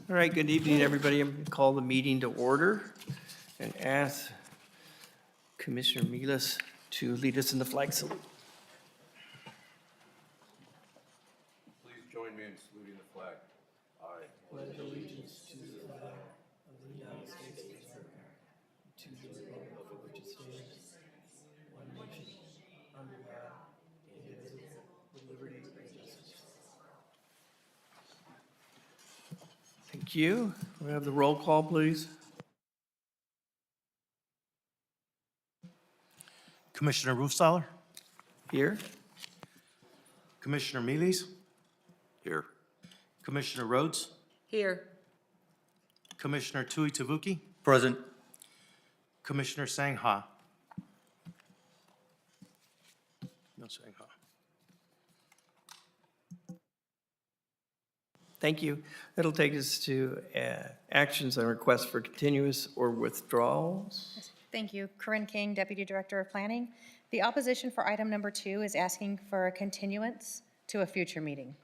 All right, good evening, everybody. I'm going to call the meeting to order and ask Commissioner Milas to lead us in the flag salute. Please join me in saluting the flag. I Pledge allegiance to the flag of the United States of America, to the republic for which it stands, one nation, under God, indivisible, with liberty and justice. Thank you. We have the roll call, please. Commissioner Rufstaler, Here. Commissioner Miles, here. Commissioner Rhodes, Here. Commissioner Tui Tavuki, Present. Commissioner Sangha. No Sangha. Thank you. That'll take us to actions on requests for continuous or withdrawals. Thank you. Corinne King, Deputy Director of Planning. The opposition for item number 2 is asking for a continuance to a future meeting.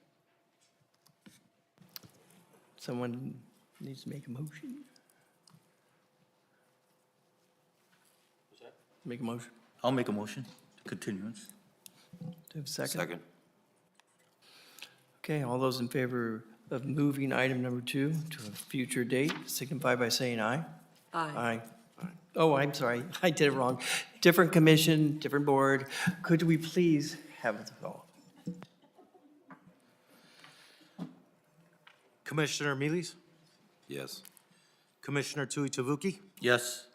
Someone needs to make a motion. Make a motion. I'll make a motion. Continuance. Do you have a second? Second. Okay, all those in favor of moving item number 2 to a future date, signify by saying aye. Aye. Oh, I'm sorry, I did it wrong. Different commission, different board. Could we please have it all? Commissioner Miles, Yes. Commissioner Tui Tavuki, Yes.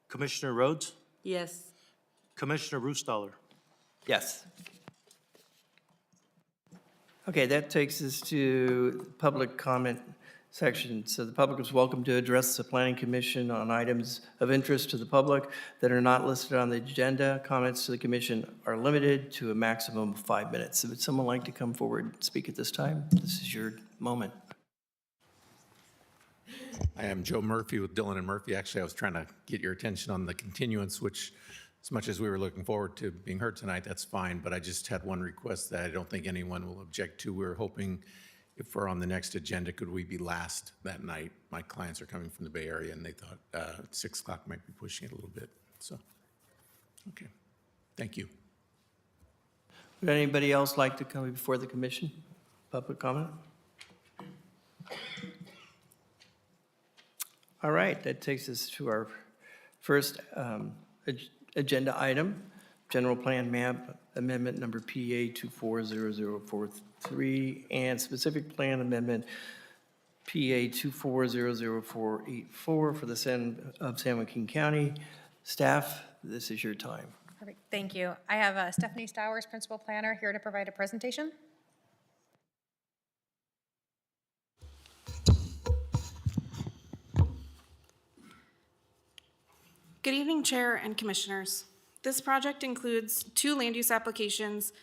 Commissioner Rhodes, Yes. Commissioner Rufstaler. Yes. Okay, that takes us to public comment section. So the public is welcome to address the Planning Commission on items of interest to the public that are not listed on the agenda. Comments to the commission are limited to a maximum of 5 minutes. Would someone like to come forward and speak at this time? This is your moment. I am Joe Murphy with Dillon and Murphy. Actually, I was trying to get your attention on the continuance, which, as much as we were looking forward to being heard tonight, that's fine. But I just had one request that I don't think anyone will object to. We're hoping if we're on the next agenda, could we be last that night? My clients are coming from the Bay Area, and they thought 6 o'clock might be pushing it a little bit. So, okay. Thank you. Would anybody else like to come before the commission? Public comment? All right, that takes us to our first agenda item, General Plan Map Amendment Number PA 240043 and Specific Plan Amendment PA 240044 for the San Joaquin County. Staff, this is your time. Perfect. Thank you. I have Stephanie Stowers, Principal Planner, here to provide a presentation. Good evening, Chair and Commissioners. This project includes 2 land use applications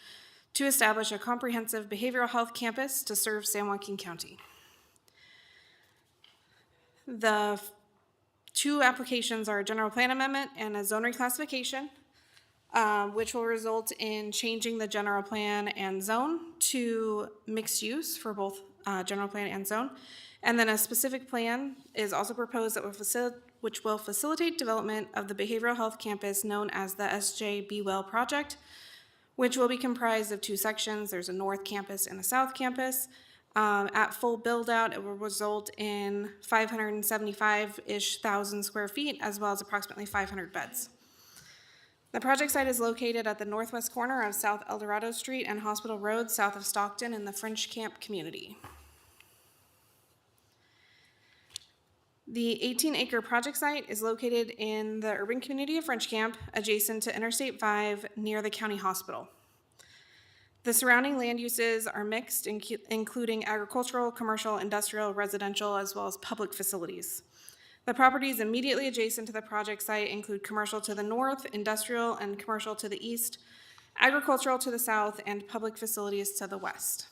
to establish a comprehensive behavioral health campus to serve San Joaquin County. The 2 applications are a general plan amendment and a zone reclassification, which will result in changing the general plan and zone to mixed use for both general plan and zone. And then a specific plan is also proposed that which will facilitate development of the behavioral health campus known as the SJ Be Well project, which will be comprised of 2 sections. There's a north campus and a south campus. At full build out, it will result in 575-ish thousand square feet, as well as approximately 500 beds. The project site is located at the northwest corner of South El Dorado Street and Hospital Road, south of Stockton in the French Camp community. The 18-acre project site is located in the urban community of French Camp, adjacent to Interstate 5 near the county hospital. The surrounding land uses are mixed, including agricultural, commercial, industrial, residential, as well as public facilities. The properties immediately adjacent to the project site include commercial to the north, industrial and commercial to the east, agricultural to the south, and public facilities to the west.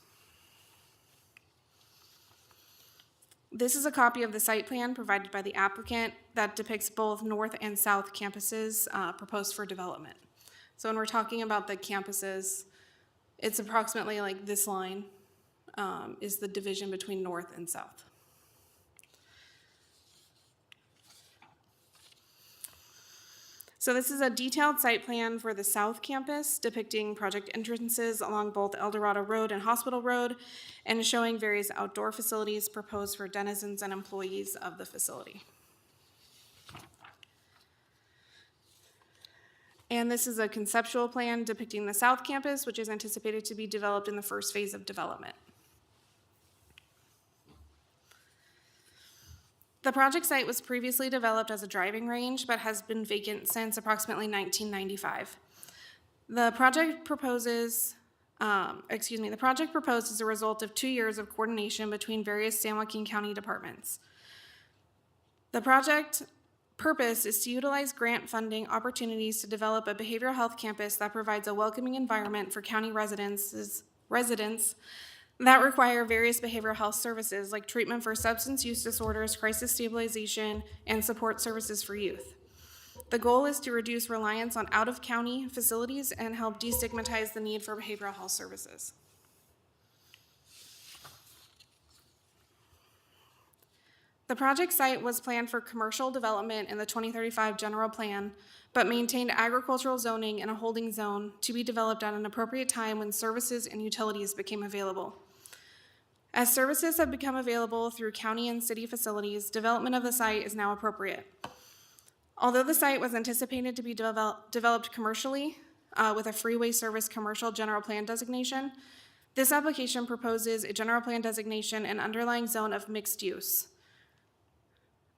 This is a copy of the site plan provided by the applicant that depicts both north and south campuses proposed for development. So when we're talking about the campuses, it's approximately like this line is the division between north and south. So this is a detailed site plan for the South Campus depicting project entrances along both El Dorado Road and Hospital Road and showing various outdoor facilities proposed for denizens and employees of the facility. And this is a conceptual plan depicting the South Campus, which is anticipated to be developed in the first phase of development. The project site was previously developed as a driving range, but has been vacant since approximately 1995. The project proposed is a result of 2 years of coordination between various San Joaquin County departments. The project purpose is to utilize grant funding opportunities to develop a behavioral health campus that provides a welcoming environment for county residents that require various behavioral health services like treatment for substance use disorders, crisis stabilization, and support services for youth. The goal is to reduce reliance on out-of-county facilities and help destigmatize the need for behavioral health services. The project site was planned for commercial development in the 2035 general plan, but maintained agricultural zoning in a holding zone to be developed at an appropriate time when services and utilities became available. As services have become available through county and city facilities, development of the site is now appropriate. Although the site was anticipated to be developed commercially with a freeway service commercial general plan designation, this application proposes a general plan designation and underlying zone of mixed use.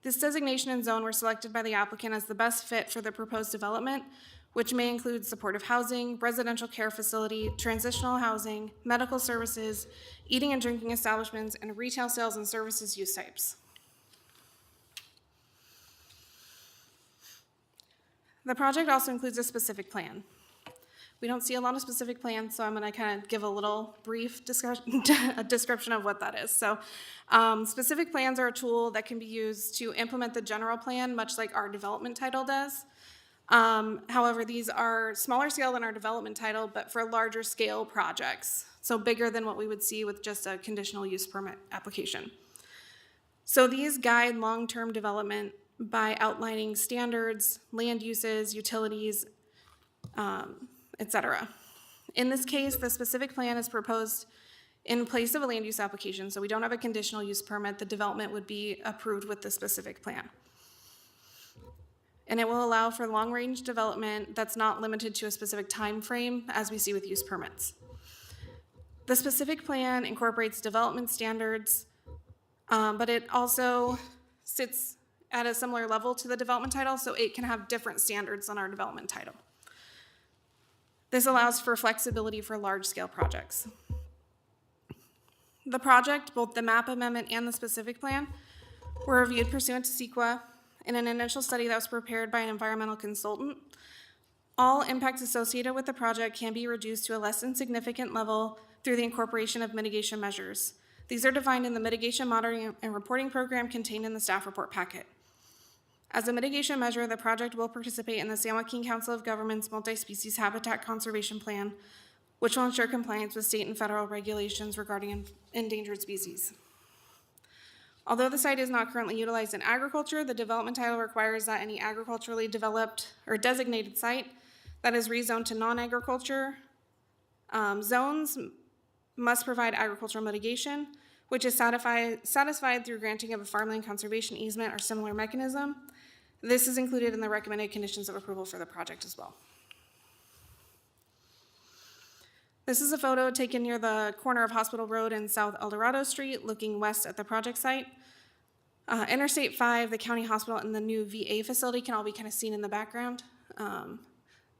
This designation and zone were selected by the applicant as the best fit for the proposed development, which may include supportive housing, residential care facility, transitional housing, medical services, eating and drinking establishments, and retail sales and services use types. The project also includes a specific plan. We don't see a lot of specific plans, so I'm going to kind of give a little brief description of what that is. So specific plans are a tool that can be used to implement the general plan, much like our development title does. However, these are smaller scale than our development title, but for larger scale projects, so bigger than what we would see with just a conditional use permit application. So these guide long-term development by outlining standards, land uses, utilities, etc. In this case, the specific plan is proposed in place of a land use application, so we don't have a conditional use permit. The development would be approved with the specific plan. And it will allow for long-range development that's not limited to a specific time frame, as we see with use permits. The specific plan incorporates development standards, but it also sits at a similar level to the development title, so it can have different standards than our development title. This allows for flexibility for large-scale projects. The project, both the map amendment and the specific plan, were reviewed pursuant to CEQA in an initial study that was prepared by an environmental consultant. All impacts associated with the project can be reduced to a less than significant level through the incorporation of mitigation measures. These are defined in the Mitigation Monitoring and Reporting Program contained in the staff report packet. As a mitigation measure, the project will participate in the San Joaquin Council of Governments Multi-Species Habitat Conservation Plan, which will ensure compliance with state and federal regulations regarding endangered species. Although the site is not currently utilized in agriculture, the development title requires that any agriculturally developed or designated site that is rezoned to non-agriculture zones must provide agricultural mitigation, which is satisfied through granting of a farmland conservation easement or similar mechanism. This is included in the recommended conditions of approval for the project as well. This is a photo taken near the corner of Hospital Road and South El Dorado Street, looking west at the project site. Interstate 5, the county hospital, and the new VA facility can all be kind of seen in the background.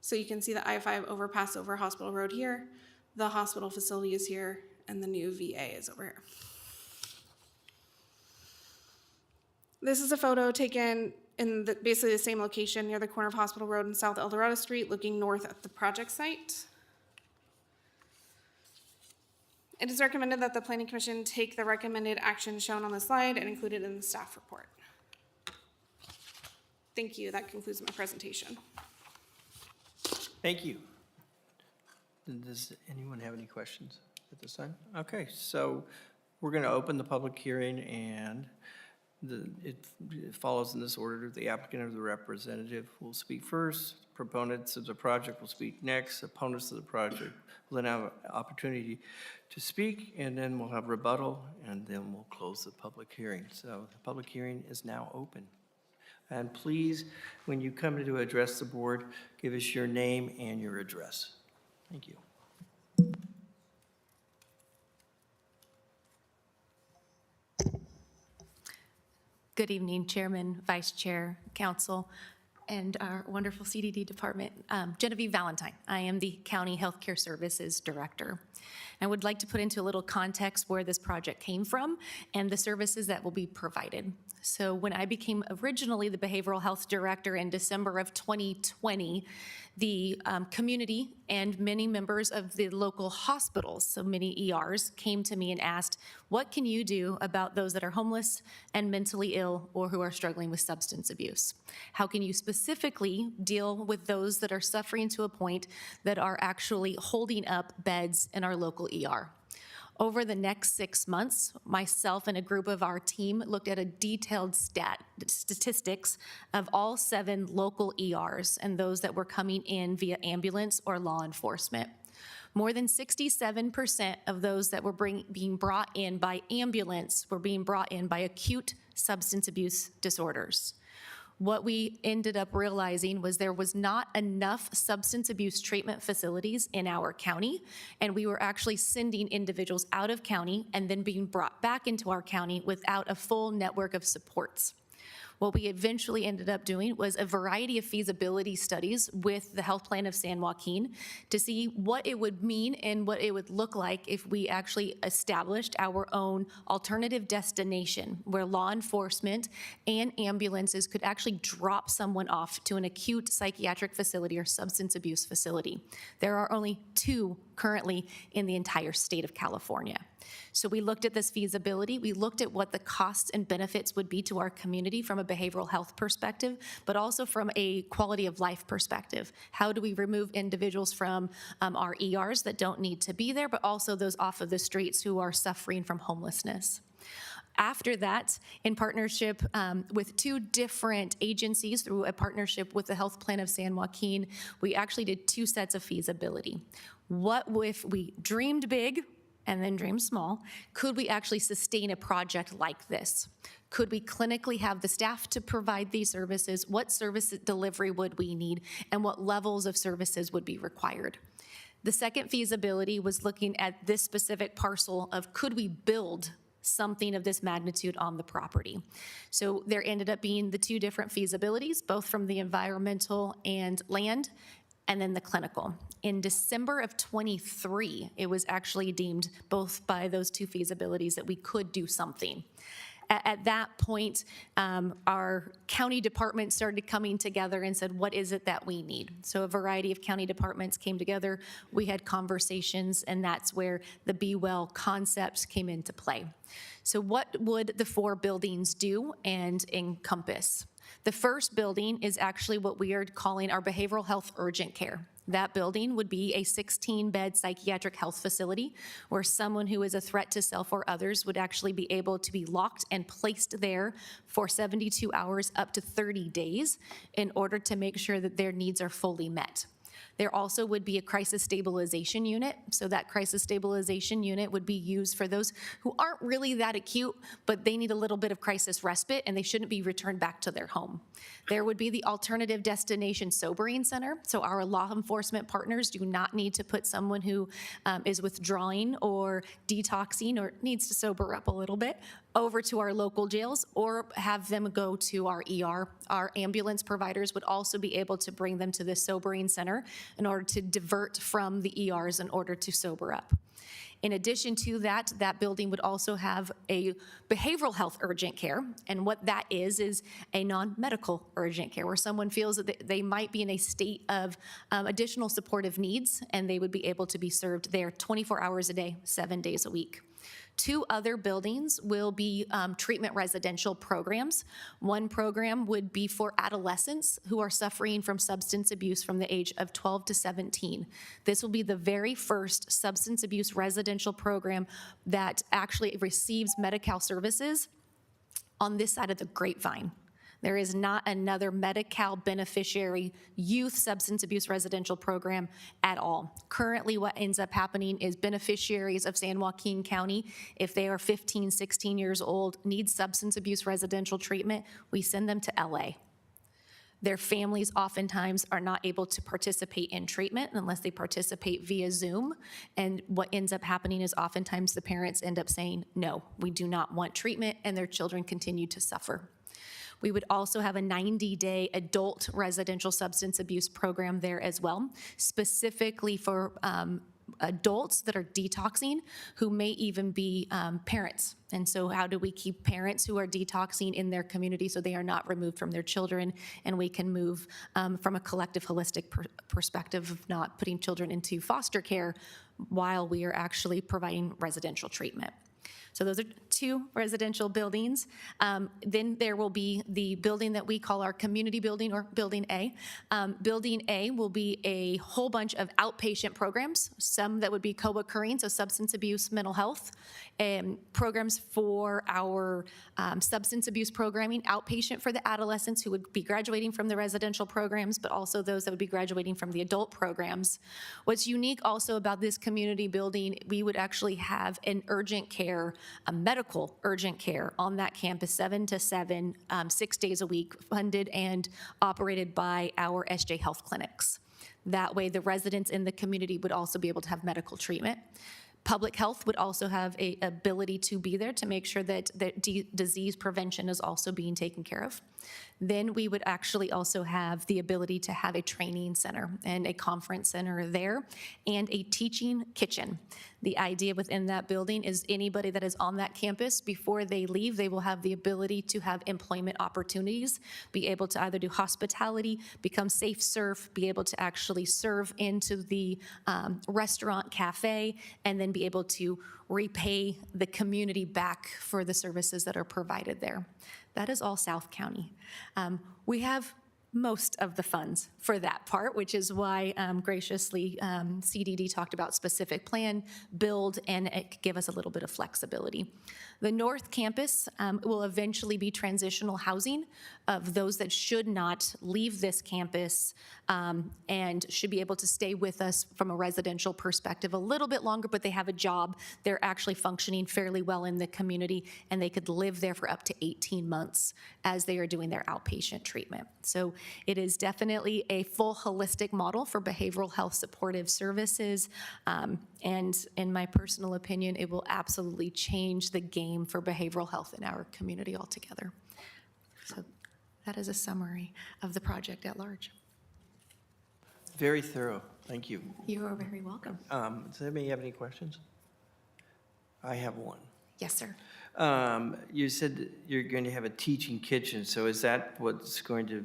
So you can see the I-5 overpass over Hospital Road here, the hospital facility is here, and the new VA is over here. This is a photo taken in basically the same location near the corner of Hospital Road and South El Dorado Street, looking north at the project site. It is recommended that the Planning Commission take the recommended action shown on the slide and include it in the staff report. Thank you. That concludes my presentation. Thank you. Does anyone have any questions at this time? Okay, so we're going to open the public hearing, and It follows in this order. The applicant or the representative will speak first. Proponents of the project will speak next. Opponents of the project will then have an opportunity to speak, and then we'll have rebuttal, and then we'll close the public hearing. So the public hearing is now open. And please, when you come to address the board, give us your name and your address. Thank you. Good evening, Chairman, Vice Chair, Council, and our wonderful CDD department. Genevieve Valentine. I am the County Healthcare Services Director. I would like to put into a little context where this project came from and the services that will be provided. So when I became originally the Behavioral Health Director in December of 2020, the community and many members of the local hospitals, so many ERs, came to me and asked, what can you do about those that are homeless and mentally ill or who are struggling with substance abuse? How can you specifically deal with those that are suffering to a point that are actually holding up beds in our local ER? Over the next 6 months, myself and a group of our team looked at a detailed statistics of all 7 local ERs and those that were coming in via ambulance or law enforcement. More than 67% of those that were being brought in by ambulance were being brought in by acute substance abuse disorders. What we ended up realizing was there was not enough substance abuse treatment facilities in our county, and we were actually sending individuals out of county and then being brought back into our county without a full network of supports. What we eventually ended up doing was a variety of feasibility studies with the Health Plan of San Joaquin to see what it would mean and what it would look like if we actually established our own alternative destination where law enforcement and ambulances could actually drop someone off to an acute psychiatric facility or substance abuse facility. There are only 2 currently in the entire state of California. So we looked at this feasibility, we looked at what the costs and benefits would be to our community from a behavioral health perspective, but also from a quality of life perspective. How do we remove individuals from our ERs that don't need to be there, but also those off of the streets who are suffering from homelessness? After that, in partnership with 2 different agencies through a partnership with the Health Plan of San Joaquin, we actually did 2 sets of feasibility. What if we dreamed big and then dream small? Could we actually sustain a project like this? Could we clinically have the staff to provide these services? What service delivery would we need? And what levels of services would be required? The second feasibility was looking at this specific parcel of could we build something of this magnitude on the property. So there ended up being the 2 different feasibilities, both from the environmental and land, and then the clinical. In December of 23, it was actually deemed both by those 2 feasibilities that we could do something. At that point, our county department started coming together and said, what is it that we need? So a variety of county departments came together, we had conversations, and that's where the Be Well concept came into play. So what would the 4 buildings do and encompass? The first building is actually what we are calling our behavioral health urgent care. That building would be a 16-bed psychiatric health facility where someone who is a threat to self or others would actually be able to be locked and placed there for 72 hours up to 30 days in order to make sure that their needs are fully met. There also would be a crisis stabilization unit. So that crisis stabilization unit would be used for those who aren't really that acute, but they need a little bit of crisis respite and they shouldn't be returned back to their home. There would be the alternative destination sobering center. So our law enforcement partners do not need to put someone who is withdrawing or detoxing or needs to sober up a little bit over to our local jails or have them go to our ER. Our ambulance providers would also be able to bring them to this sobering center in order to divert from the ERs in order to sober up. In addition to that, that building would also have a behavioral health urgent care. And what that is a non-medical urgent care where someone feels that they might be in a state of additional supportive needs and they would be able to be served there 24 hours a day, 7 days a week. 2 other buildings will be treatment residential programs. One program would be for adolescents who are suffering from substance abuse from the age of 12 to 17. This will be the very first substance abuse residential program that actually receives Medi-Cal services on this side of the grapevine. There is not another Medi-Cal beneficiary youth substance abuse residential program at all. Currently, what ends up happening is beneficiaries of San Joaquin County, if they are 15, 16 years old, need substance abuse residential treatment, we send them to LA. Their families oftentimes are not able to participate in treatment unless they participate via Zoom. And what ends up happening is oftentimes the parents end up saying, no, we do not want treatment, and their children continue to suffer. We would also have a 90-day adult residential substance abuse program there as well, specifically for adults that are detoxing who may even be parents. And so how do we keep parents who are detoxing in their community so they are not removed from their children, and we can move from a collective holistic perspective of not putting children into foster care while we are actually providing residential treatment. So those are 2 residential buildings. Then there will be the building that we call our community building, or Building A. Building A will be a whole bunch of outpatient programs, some that would be co-occurring, so substance abuse, mental health, and programs for our substance abuse programming, outpatient for the adolescents who would be graduating from the residential programs, but also those that would be graduating from the adult programs. What's unique also about this community building, we would actually have an urgent care, a medical urgent care on that campus, 7 to 7, 6 days a week, funded and operated by our SJ Health clinics. That way, the residents in the community would also be able to have medical treatment. Public health would also have a ability to be there to make sure that disease prevention is also being taken care of. Then we would actually also have the ability to have a training center and a conference center there, and a teaching kitchen. The idea within that building is anybody that is on that campus, before they leave, they will have the ability to have employment opportunities, be able to either do hospitality, become safe serve, be able to actually serve into the restaurant, cafe, and then be able to repay the community back for the services that are provided there. That is all South County. We have most of the funds for that part, which is why graciously CDD talked about specific plan, build, and it could give us a little bit of flexibility. The North Campus will eventually be transitional housing of those that should not leave this campus and should be able to stay with us from a residential perspective a little bit longer, but they have a job. They're actually functioning fairly well in the community, and they could live there for up to 18 months as they are doing their outpatient treatment. So it is definitely a full holistic model for behavioral health supportive services. And in my personal opinion, it will absolutely change the game for behavioral health in our community altogether. So that is a summary of the project at large. Very thorough. Thank you. You are very welcome. Does anybody have any questions? I have one. Yes, sir. You said you're going to have a teaching kitchen, so is that what's going to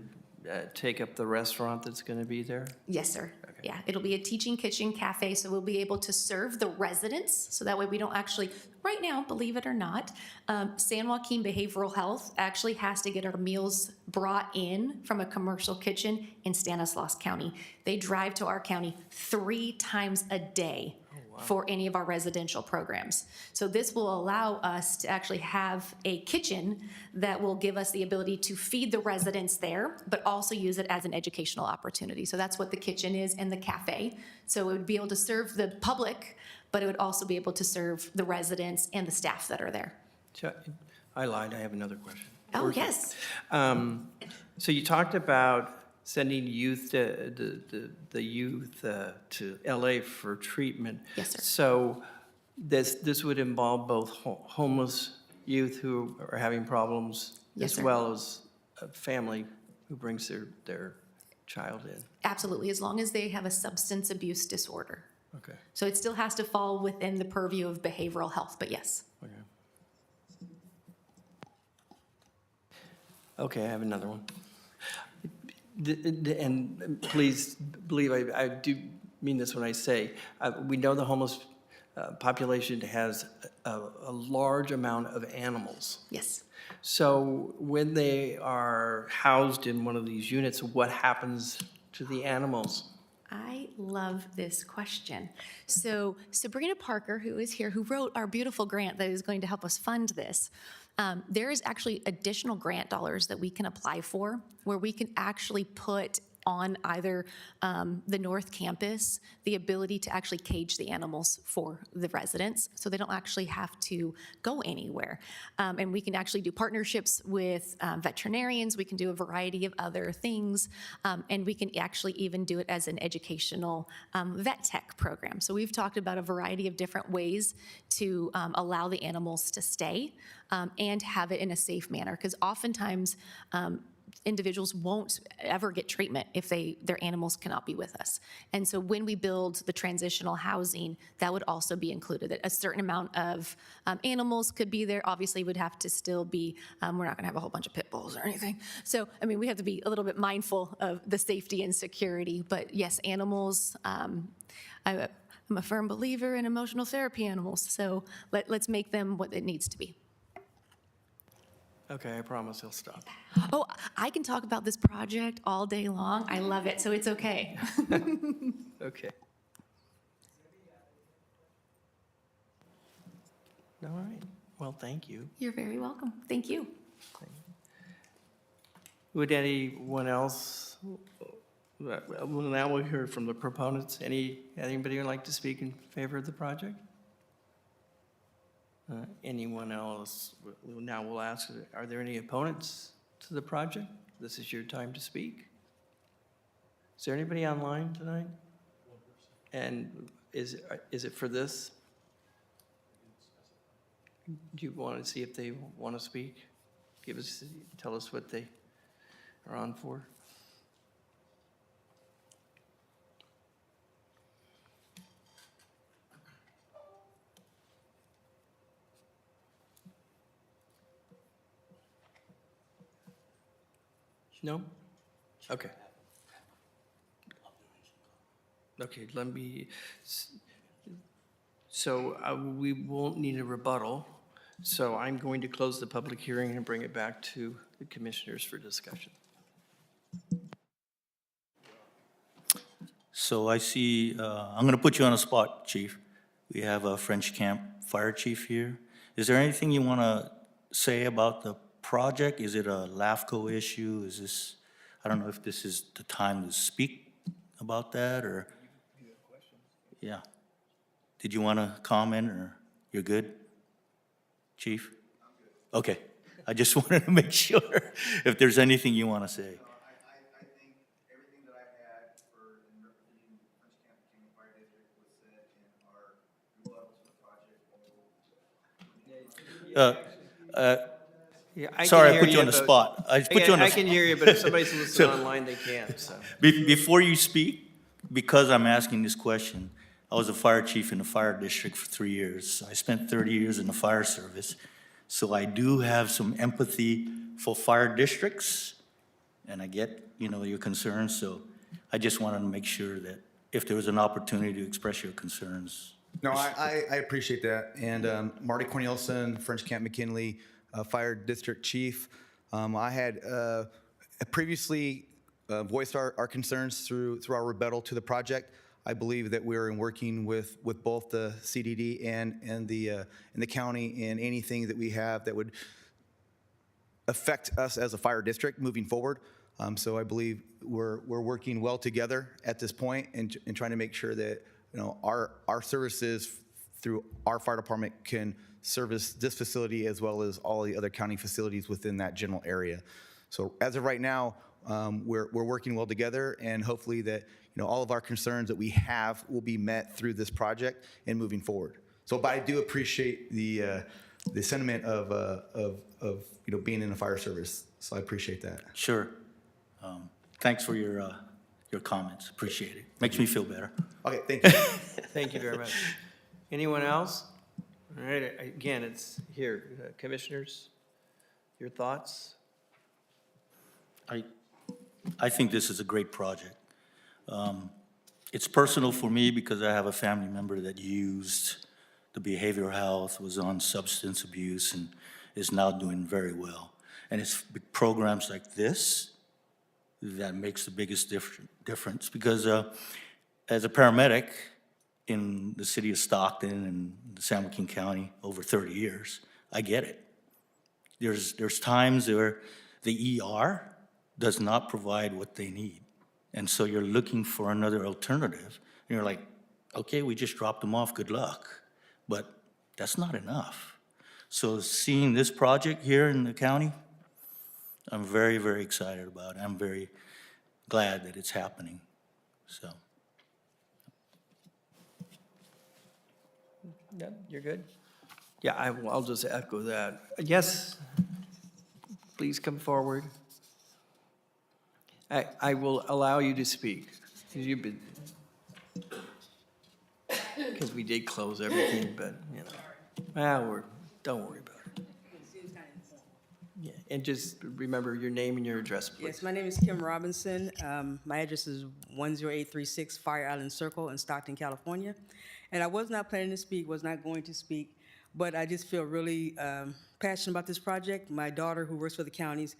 take up the restaurant that's going to be there? Yes, sir. Yeah, it'll be a teaching kitchen cafe, so we'll be able to serve the residents, so that way we don't actually, right now, believe it or not, San Joaquin Behavioral Health actually has to get our meals brought in from a commercial kitchen in Stanislaus County. They drive to our county 3 times a day for any of our residential programs. So this will allow us to actually have a kitchen that will give us the ability to feed the residents there, but also use it as an educational opportunity. So that's what the kitchen is, and the cafe. So it would be able to serve the public, but it would also be able to serve the residents and the staff that are there. I lied, I have another question. Oh, yes. So you talked about sending youth the youth to LA for treatment. Yes, sir. So this would involve both homeless youth who are having problems, Yes, as sir. well as a family who brings their child in. Absolutely, as long as they have a substance abuse disorder. Okay. So it still has to fall within the purview of behavioral health, but yes. Okay, I have another one. And please believe I do mean this when I say, we know the homeless population has a large amount of animals. Yes. So when they are housed in one of these units, what happens to the animals? I love this question. So Sabrina Parker, who is here, who wrote our beautiful grant that is going to help us fund this, there is actually additional grant dollars that we can apply for, where we can actually put on either the North Campus the ability to actually cage the animals for the residents, so they don't actually have to go anywhere. And we can actually do partnerships with veterinarians. We can do a variety of other things, and we can actually even do it as an educational vet tech program. So we've talked about a variety of different ways to allow the animals to stay and have it in a safe manner, because oftentimes individuals won't ever get treatment if their animals cannot be with us. And so when we build the transitional housing, that would also be included. That a certain amount of animals could be there. Obviously, would have to still be, we're not gonna have a whole bunch of pit bulls or anything. So, I mean, we have to be a little bit mindful of the safety and security. But yes, animals, I'm a firm believer in emotional therapy animals. So let's make them what it needs to be. Okay, I promise he'll stop. Oh, I can talk about this project all day long. I love it, so it's okay. Okay. All right, well, thank you. You're very welcome. Thank you. Would anyone else, well, now we'll hear from the proponents. Anybody would like to speak in favor of the project? Anyone else? Now we'll ask, are there any opponents to the project? This is your time to speak. Is there anybody online tonight? And is it for this? Do you want to see if they want to speak? Tell us what they are on for. No? Okay. Okay, let me, so we won't need a rebuttal. So I'm going to close the public hearing and bring it back to the commissioners for discussion. So I see, I'm going to put you on the spot, Chief. We have a French Camp Fire Chief here. Is there anything you want to say about the project? Is it a LAFCO issue? Is this, I don't know if this is the time to speak about that, or? Yeah. Did you want to comment, or you're good, Chief? Okay. I just wanted to make sure if there's anything you want to say. I think everything that I had for in representing French Camp King Fire District was said in our rebuttal to the project. Yeah, I Sorry, can I hear put you on the but- spot. I put you on the I can spot. hear you, but if somebody's listening online, they can't, so. Before you speak, because I'm asking this question, I was a fire chief in the fire district for 3 years. I spent 30 years in the fire service. So I do have some empathy for fire districts, and I get, your concerns. So I just wanted to make sure that if there was an opportunity to express your concerns. No, I appreciate that. And Marty Cornelison, French Camp McKinley, Fire District Chief. I had previously voiced our concerns through our rebuttal to the project. I believe that we're working with both the CDD and the county in anything that we have that would affect us as a fire district moving forward. So I believe we're working well together at this point and trying to make sure that our services through our fire department can service this facility as well as all the other county facilities within that general area. So as of right now, we're working well together, and hopefully that all of our concerns that we have will be met through this project and moving forward. So, but I do appreciate the sentiment of being in the fire service. So I appreciate that. Sure. Thanks for your comments. Appreciate it. Makes me feel better. Okay, thank you. Thank you very much. Anyone else? All right, again, it's here. Commissioners, your thoughts? I think this is a great project. It's personal for me because I have a family member that used the behavioral health, was on substance abuse, and is now doing very well. And it's programs like this that makes the biggest difference because as a paramedic in the city of Stockton and San Joaquin County over 30 years, I get it. There's times where the ER does not provide what they need. And so you're looking for another alternative. And you're like, okay, we just dropped them off, good luck. But that's not enough. So seeing this project here in the county, I'm very, very excited about it. I'm very glad that it's happening, so. Yeah, you're good? Yeah, I'll just echo that. Yes, please come forward. I will allow you to speak, because we did close everything, but, you know, don't worry about it. Yeah, and just remember your name and your address, please. Yes, my name is Kim Robinson. My address is 10836 Fire Island Circle in Stockton, California. And I was not planning to speak, was not going to speak, but I just feel really passionate about this project. My daughter, who works for the counties,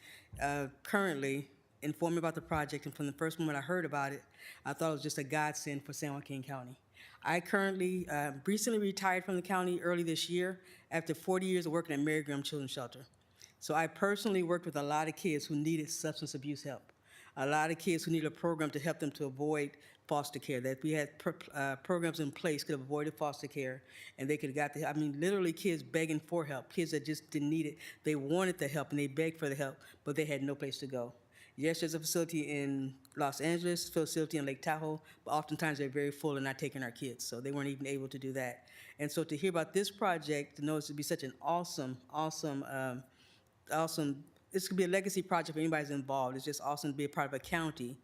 currently informed me about the project, and from the first moment I heard about it, I thought it was just a godsend for San Joaquin County. I currently recently retired from the county early this year after 40 years of working at Mary Graham Children's Shelter. So I personally worked with a lot of kids who needed substance abuse help, a lot of kids who needed a program to help them to avoid foster care, that we had programs in place could have avoided foster care, and they could have got the help. I mean, literally kids begging for help, kids that just didn't need it. They wanted the help, and they begged for the help, but they had no place to go. Yes, there's a facility in Los Angeles, facility in Lake Tahoe, but oftentimes they're very full and not taking our kids, so they weren't even able to do that. And so to hear about this project, to know it's to be such an awesome, this could be a legacy project for anybody who's involved. It's just awesome to be a part of a county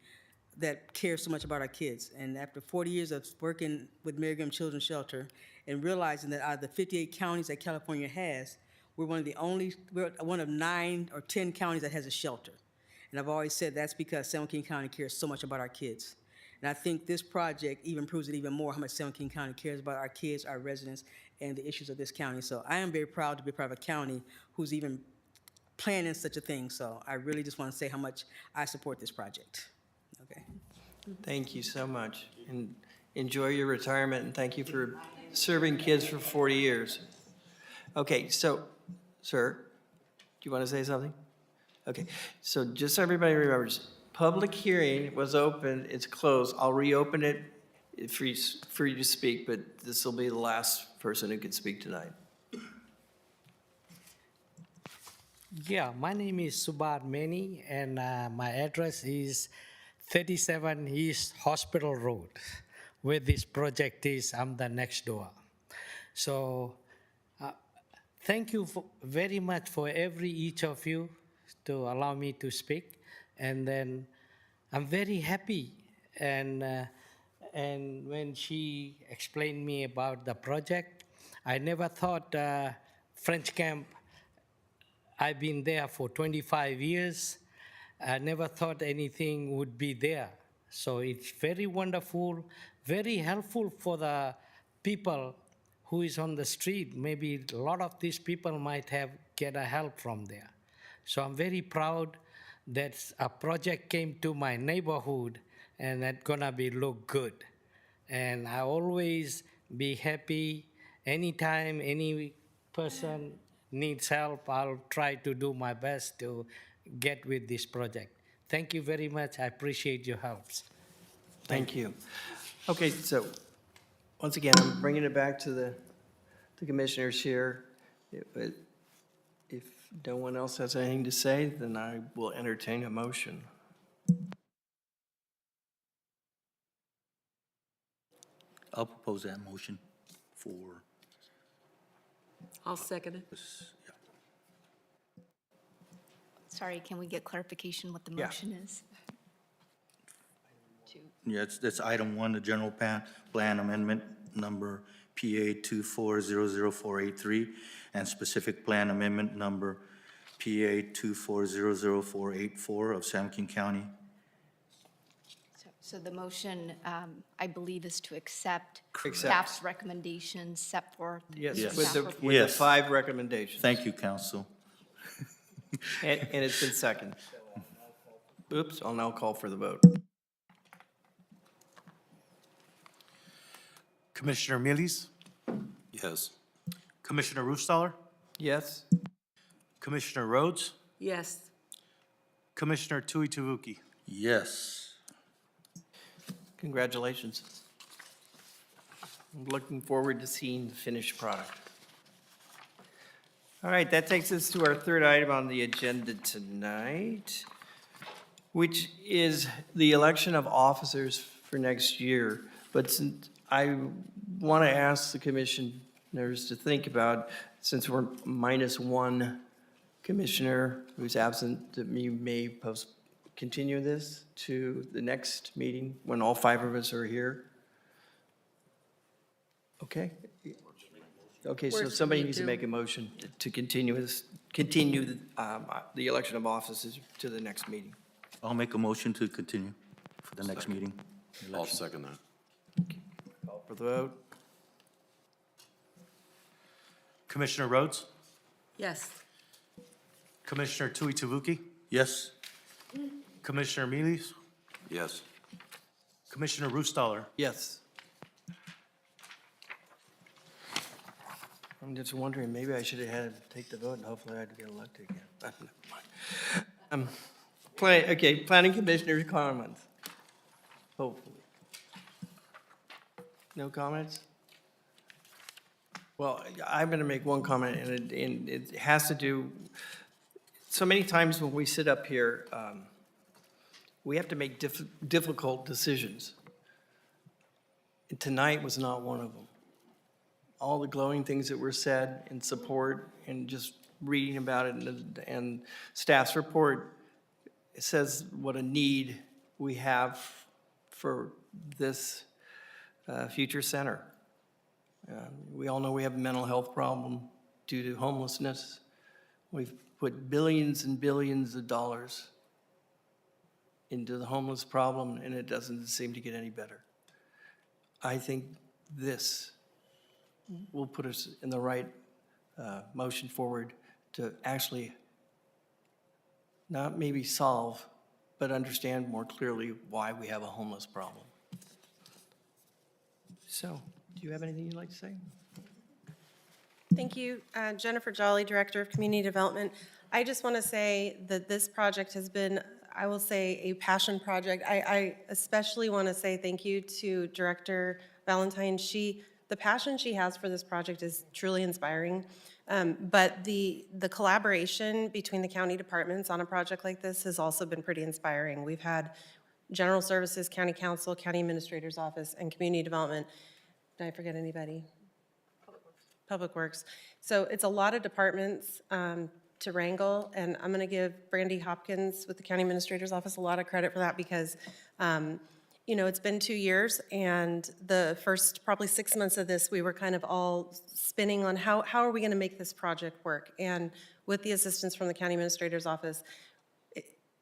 that cares so much about our kids. And after 40 years of working with Mary Graham Children's Shelter and realizing that out of the 58 counties that California has, we're one of 9 or 10 counties that has a shelter. And I've always said that's because San Joaquin County cares so much about our kids. And I think this project even proves it even more how much San Joaquin County cares about our kids, our residents, and the issues of this county. So I am very proud to be a part of a county who's even planning such a thing. So I really just want to say how much I support this project. Okay. Thank you so much, and enjoy your retirement, and thank you for serving kids for 40 years. Okay, so, sir, do you want to say something? Okay, so just so everybody remembers, public hearing was open, it's closed. I'll reopen it for you to speak, but this will be the last person who can speak tonight. Yeah, my name is Subad Meni, and my address is 37 East Hospital Road. Where this project is, I'm the next door. So thank you very much for each of you to allow me to speak. And then I'm very happy. And when she explained me about the project, I never thought French camp, I've been there for 25 years. I never thought anything would be there. So it's very wonderful, very helpful for the people who is on the street. Maybe a lot of these people might get a help from there. So I'm very proud that a project came to my neighborhood and that's gonna look good. And I always be happy anytime any person needs help. I'll try to do my best to get with this project. Thank you very much. I appreciate your helps. Thank you. Okay, so, once again, I'm bringing it back to the commissioners here. If no one else has anything to say, then I will entertain a motion. I'll propose that motion for I'll second it. this. Sorry, can we get clarification what the Yeah. motion is? Yeah, that's item 1, the general plan amendment number PA 2400483, and specific plan amendment number PA 2400484 of San Joaquin County. So the motion, I believe, is to accept Accept. staff's recommendations set forth. Yes, Yes. with the Yes. 5 recommendations. Thank you, council. And it's been seconded. Oops, I'll now call for the vote. Commissioner Milis, Yes. Commissioner Roostaler, Yes? Commissioner Rhodes, Yes. Commissioner Tui Tavuki. Yes. Congratulations. I'm looking forward to seeing the finished product. All right, that takes us to our third item on the agenda tonight, which is the election of officers for next year. But since I want to ask the commissioners to think about, since we're minus one commissioner who's absent, that we may continue this to the next meeting when all five of us are here. Okay? Okay, so Where's somebody me needs to too? make a motion to continue the election of officers to the next meeting. I'll make a motion to continue for the next meeting. I'll second that. Call for the vote. Commissioner Rhodes, Yes. Commissioner Tui Tavuki, Yes? Commissioner Milis, Yes. Commissioner Roostaler. Yes. I'm just wondering, maybe I should have had him take the vote and hopefully I'd get elected again. Never mind. Planning commissioner's comments. Hopefully. No comments? Well, I'm going to make one comment, and it has to do, so many times when we sit up here, we have to make difficult decisions. And tonight was not one of them. All the glowing things that were said in support and just reading about it and staff's report, it says what a need we have for this future center. We all know we have a mental health problem due to homelessness. We've put billions and billions of dollars into the homeless problem, and it doesn't seem to get any better. I think this will put us in the right motion forward to actually not maybe solve, but understand more clearly why we have a homeless problem. So, do you have anything you'd like to say? Thank you. Jennifer Jolly, Director of Community Development. I just want to say that this project has been, I will say, a passion project. I especially want to say thank you to Director Valentine. The passion she has for this project is truly inspiring. But the collaboration between the county departments on a project like this has also been pretty inspiring. We've had General Services, County Council, County Administrator's Office, and Community Development. Did I forget anybody? Public Works. So it's a lot of departments to wrangle, and I'm going to give Brandy Hopkins with the County Administrator's Office a lot of credit for that because, you know, it's been 2 years, and the first probably 6 months of this, we were kind of all spinning on how are we going to make this project work. And with the assistance from the County Administrator's Office,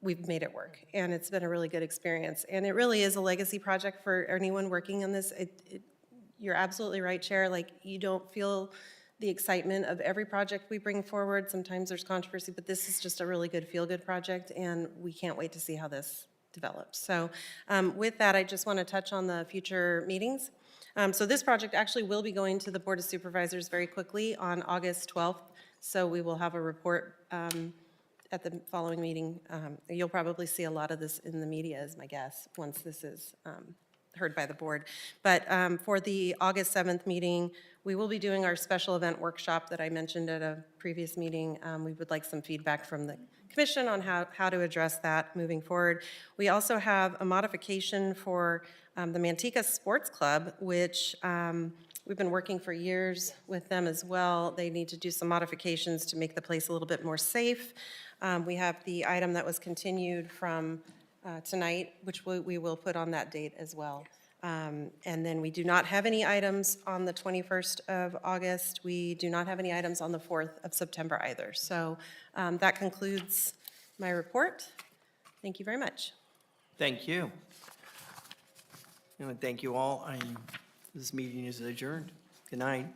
we've made it work, and it's been a really good experience. And it really is a legacy project for anyone working on this. You're absolutely right, Chair. Like, you don't feel the excitement of every project we bring forward. Sometimes there's controversy, but this is just a really good feel-good project, and we can't wait to see how this develops. So with that, I just want to touch on the future meetings. So this project actually will be going to the Board of Supervisors very quickly on August 12th. So we will have a report at the following meeting. You'll probably see a lot of this in the media, is my guess, once this is heard by the board. But for the August 7th meeting, we will be doing our special event workshop that I mentioned at a previous meeting. We would like some feedback from the commission on how to address that moving forward. We also have a modification for the Manteca Sports Club, which we've been working for years with them as well. They need to do some modifications to make the place a little bit more safe. We have the item that was continued from tonight, which we will put on that date as well. And then we do not have any items on the 21st of August. We do not have any items on the 4th of September either. So that concludes my report. Thank you very much. Thank you. And thank you all. This meeting is adjourned. Good night.